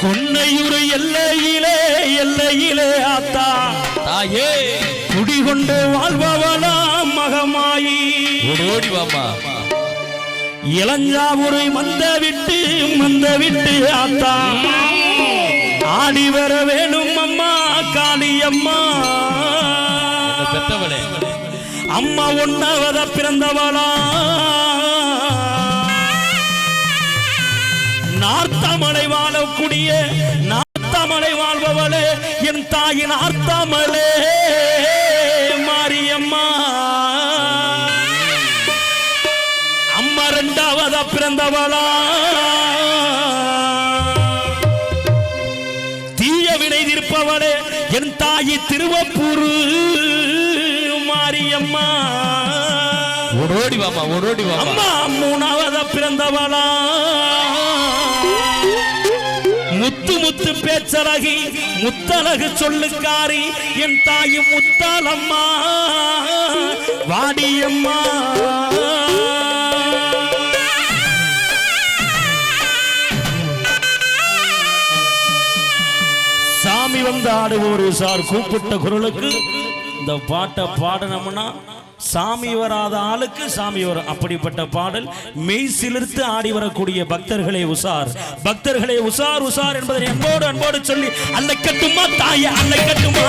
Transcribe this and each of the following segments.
கொன்னையூர் எல்லையிலே எல்லையிலே ஆத்தா தாயே குடிகொண்டு வாழ்பவளாம் மகமாயி ஓடி வாமா இளஞ்சாவுரை மந்த விட்டு ஆத்தா ஆடி வர வேணும் அம்மா காளியம்மா பெத்தவளே அம்மா ஒன்னவத பிறந்தவளா நார்த்தமலை வாழக்கூடிய நார்த்தமலை வாழ்பவளே என் தாயின் ஆர்த்தமலே மாரியம்மா அம்மா இரண்டாவத பிறந்தவளா தீய வினை தீர்ப்பவளே என் தாயி திருவப்பூர் மாரியம்மா ஓடோடி வாமா ஓடோடி வாமா அம்மா மூணாவத பிறந்தவளா முத்து முத்து பேச்சழகி முத்தழகு சொல்லுக்காரி என் தாயும் முத்தாலம்மா வாடியம்மா சாமி வந்து ஆடுவோரு சார் கூப்பிட்ட குரலுக்கு இந்த பாட்டை பாடணும்னா சாமி வராத ஆளுக்கு சாமி வரும் அப்படிப்பட்ட பாடல் மெய் சிலிர்த்து ஆடி வரக்கூடிய பக்தர்களே உசார் உசார் என்பதை அன்போடு சொல்லி அல்ல கட்டுமா தாய அல்ல கட்டுமா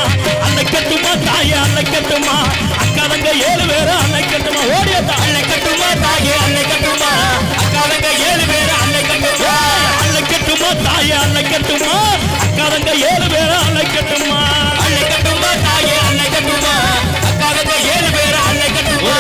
தாய அல்ல கட்டுமா அக்காதங்க 7 பேரு அல்ல கட்டுமா ஓடியதா அல்ல கட்டுமா தாய அல்ல கட்டுமா அக்காதங்க 7 பேரு அல்ல கட்டுமா தாய அல்ல கட்டுமா அக்காதங்க 7 பேரு அல்ல கட்டுமா தாய அல்ல கட்டுமா அக்காதங்க 7 பேரு அல்ல கட்டுமா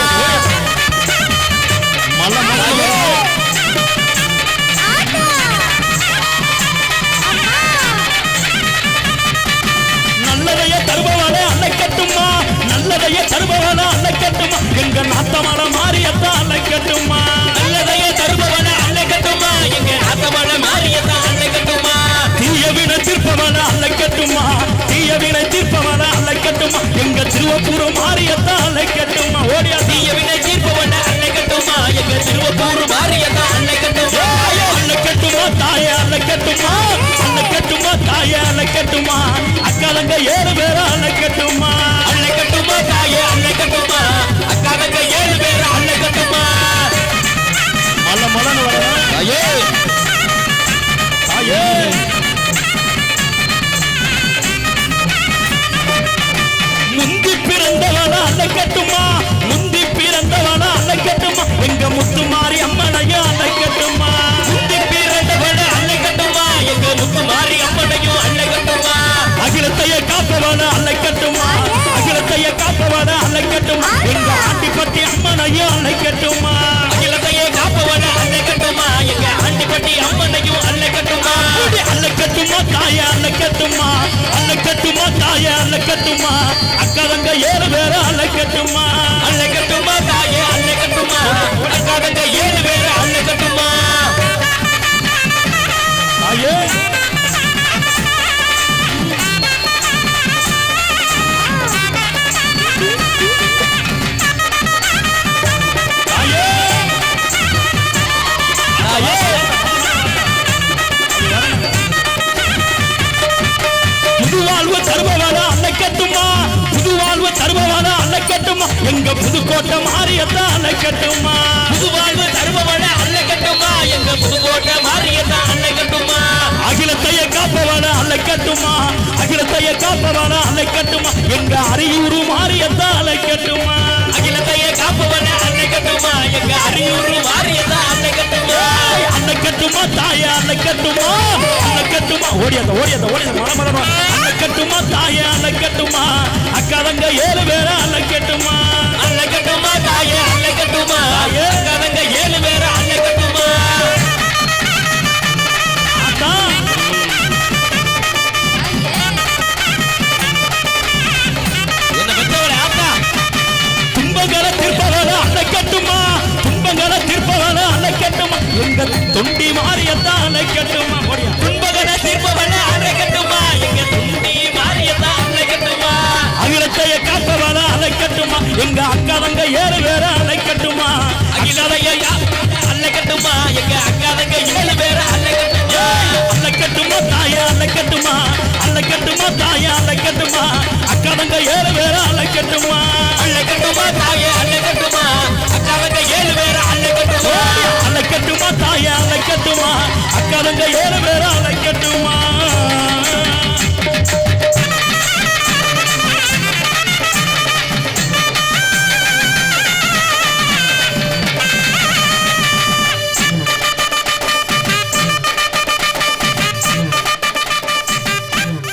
நல்லதைய தருபவான அழைக்கட்டுமா நல்லதைய தருபவான அழைக்கட்டுமா எங்க நாத்தமான மாரியத்தான் அழைக்கட்டுமா நல்லதைய தருபவான அழைக்கட்டுமா எங்க நாத்தமான மாரியத்தான் அழைக்கட்டுமா தீயவினை தீர்ப்பவன அழைக்கட்டுமா தீயவினை தீர்ப்பவன அழைக்கட்டுமா எங்க திருவப்பூர் மாரியத்தான் அழைக்கட்டுமா ஓடியா தீயவினை தீர்ப்பவன அழைக்கட்டுமா எங்க திருவப்பூர் மாரியத்தான் அழைக்கட்டுமா அழைக்கட்டுமா தாய அழைக்கட்டுமா அழைக்கட்டுமா தாய அழைக்கட்டுமா அக்காலங்க 7 பேரு அழைக்கட்டுமா தாய அழைக்கட்டுமா அக்காலங்க 7 பேரு அழைக்கட்டுமா மலன்னு வர தாயே தாயே முந்தி பிறந்தவன அழைக்கட்டுமா முந்தி பிறந்தவன அழைக்கட்டுமா எங்க முத்துமாரி அம்மனையும் அழைக்கட்டுமா முந்தி பிறந்தவன அழைக்கட்டுமா எங்க முத்துமாரி அம்மனையும் அழைக்கட்டுமா அகிலத்தைய காப்பவன அழைக்கட்டுமா அகிலத்தைய காப்பவன அழைக்கட்டுமா எங்க ஆண்டிப்பட்டி அம்மனையும் அழைக்கட்டுமா அகிலத்தைய காப்பவன அழைக்கட்டுமா எங்க ஆண்டிப்பட்டி அம்மனையும் அழைக்கட்டுமா அழைக்கட்டுமா தாய அழைக்கட்டுமா அழைக்கட்டுமா தாய அழைக்கட்டுமா அக்காதங்க 7 பேரு அழைக்கட்டுமா அழைக்கட்டுமா தாய அழைக்கட்டுமா அக்காதங்க 7 பேரு அழைக்கட்டுமா தாயே புதுவாழ்வு தருபவான அழைக்கட்டுமா புதுவாழ்வு தருபவான அழைக்கட்டுமா எங்க புதுக்கோட்டை மாரியத்தான் அழைக்கட்டுமா புதுவாழ்வு தருபவான அழைக்கட்டுமா எங்க புதுக்கோட்டை மாரியத்தான் அழைக்கட்டுமா அகிலத்தைய காப்பவான அழைக்கட்டுமா அகிலத்தைய காப்பவான அழைக்கட்டுமா எங்க அரியூர் மாரியத்தான் அழைக்கட்டுமா அகிலத்தைய காப்பவான அழைக்கட்டுமா எங்க அரியூர் மாரியத்தான் அழைக்கட்டுமா அழைக்கட்டுமா தாய அழைக்கட்டுமா அழைக்கட்டுமா ஓடியத மலமலமா அழைக்கட்டுமா தாய அழைக்கட்டுமா அக்காதங்க 7 பேரு அழைக்கட்டுமா அழைக்கட்டுமா தாய அழைக்கட்டுமா அக்காதங்க 7 பேரு அழைக்கட்டுமா அதான் அழைக்கட்டுமா துன்பகன தீர்ப்பவள அழைக்கட்டுமா எங்க துண்டி மாரியத்தான் அழைக்கட்டுமா அகிலத்தைய காப்பவள அழைக்கட்டுமா எங்க அக்கா தங்க 7 பேரை அழைக்கட்டுமா அகிலத்தைய அழைக்கட்டுமா எங்க அக்கா தங்க 7 பேரை அழைக்கட்டுமா அழைக்கட்டுமா தாய அழைக்கட்டுமா அழைக்கட்டுமா தாய அழைக்கட்டுமா அக்கா தங்க 7 பேரை அழைக்கட்டுமா அழைக்கட்டுமா தாய அழைக்கட்டுமா அக்கா தங்க 7 பேரை அழைக்கட்டுமா அழைக்கட்டுமா தாய அழைக்கட்டுமா அக்கா தங்க 7 பேரை அழைக்கட்டுமா